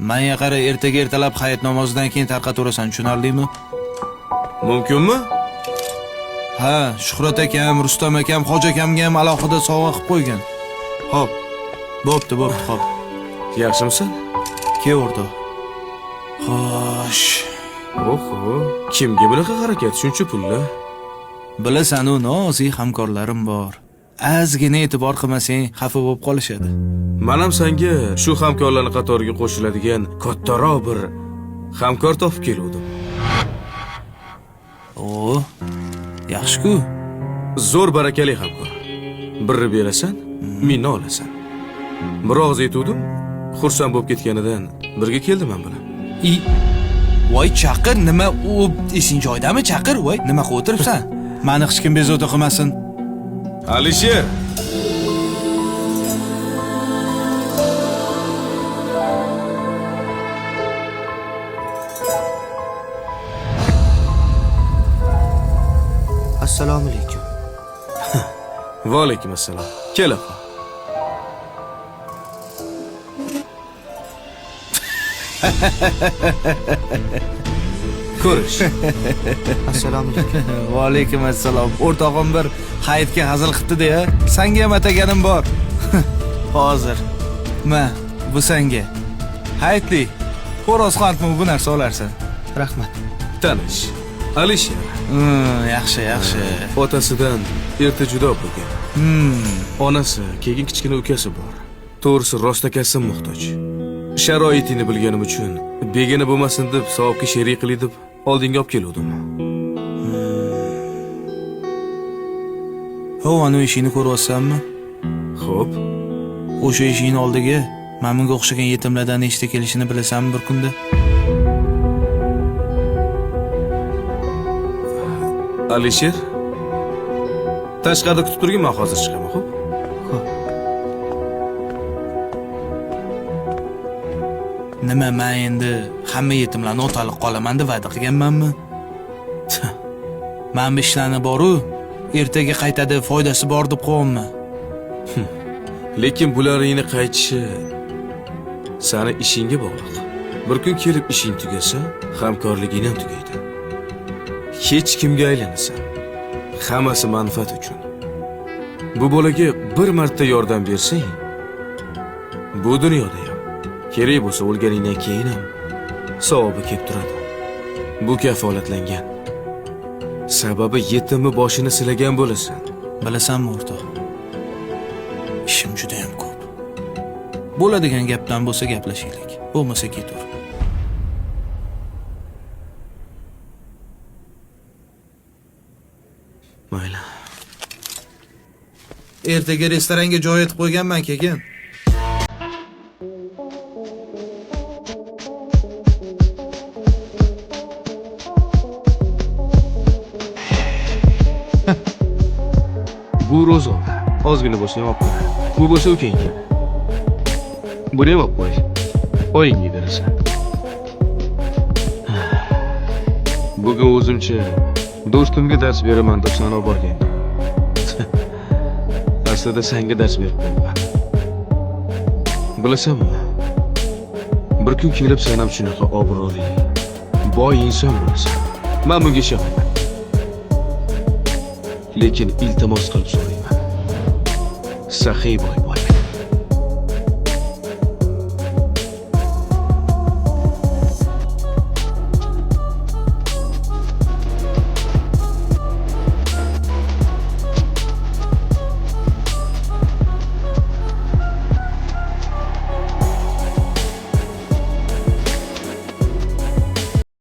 Menga qara, ertaga ertalab hayit namozidan keyin tarqataverasan, tushunarlimi? Mumkinmi? Ha, Shuhrat akam, Rustam akam, Hoji akamga ham alohida sovg'a qilib qo'ygan. Xo'p, Bo'pti, xo'p. yaxshimisan? Kel o'rtoq. Xo'sh. Oho, kimga bunaqa harakat, shuncha pullar? Bilasan, u nozik hamkorlarim bor. Azgina e'tibor qilmasang, xafa bo'lib qolishadi. Men ham senga shu hamkorlarning qatoriga qo'shiladigan kattaroq bir hamkor topib keldim. O, yaxshi-ku. Zo'r barakali hamkor. Birni berasan, minni olasan. Biroz aytuvdim, xursand bo'lib ketganidan birga keldim men bilan. Voy chaqir, nima u esing joydami? Chaqir, voy, nima qilib o'tiribsan? Meni hech kim bezovta qilmasin. Alisher. Assalomu alaykum. Va alaykum assalom. Kel opa. Ko'rish. Assalomu alaykum. Va alaykum assalom. O'rtog'im bir hayitga hazil qildi-da, senga ham ataganim bor. Hozir. Ma, bu senga. Hayitli. Xo'roz qandmi bu narsa olarsan? Rahmat. Tanish. Alisher. Yaxshi. Otasidan erta judo bo'lgan. Onasi, keyin kichkina ukasi bor. To'g'risi rostakasi muhtoj. Sharoitini bilganim uchun begona bo'lmasin deb savobga sherik qilib deb oldinga olib keldim. Anu ishini ko'ryapsanmi? Xo'p. O'sha ishing oldiga men bunga o'xshagan yetimlardan nechta kelishini bilasanmi bir kunda? Alisher. Tashqarida kutib turgin, men hozir chiqaman, xo'p? Nima, men endi hamma yetimlarni o'talib qolaman deb va'da qilganmanmi? Men ishlarni bor-u, ertaga qaytadi, foydasi bor deb qo'yamman. Lekin bularning qaytishi seni ishingga bog'liq. Bir kun kelib ishing tugasa, hamkorliging ham tugaydi. Hech kimga aylanasan. Hammasi manfaat uchun. Bu bolaga bir marta yordam bersang, bu dunyoda ham, kerak bo'lsa o'lganingdan keyin ham savobi kelib turadi. Bu kafolatlangan. Sababi yetimni boshini silagan bo'lasan. Bilasanmi, o'rtoq? Ishim juda ham ko'p. Bo'ladigan gapdan bo'lsa gaplashaylik. Bo'lmasa ketur. Mayli. Ertaga restoranga joy etib qo'yganman, kekin. Bu ro'zo. Ozgina bo'lsa ham olib qo'y. Bu bo'lsa ukangga. Buni ham olib qo'y. Oyingga berasan. Bugun o'zimcha do'stimga dars beraman deb sana olib borgan. Aslida senga dars beribman. Bilasanmi? Bir kun kelib sen ham shunaqa obro'li, boy inson bo'lasan. Men bunga ishonaman. Lekin iltimos qilib so'rayman. Saxiy bo'l.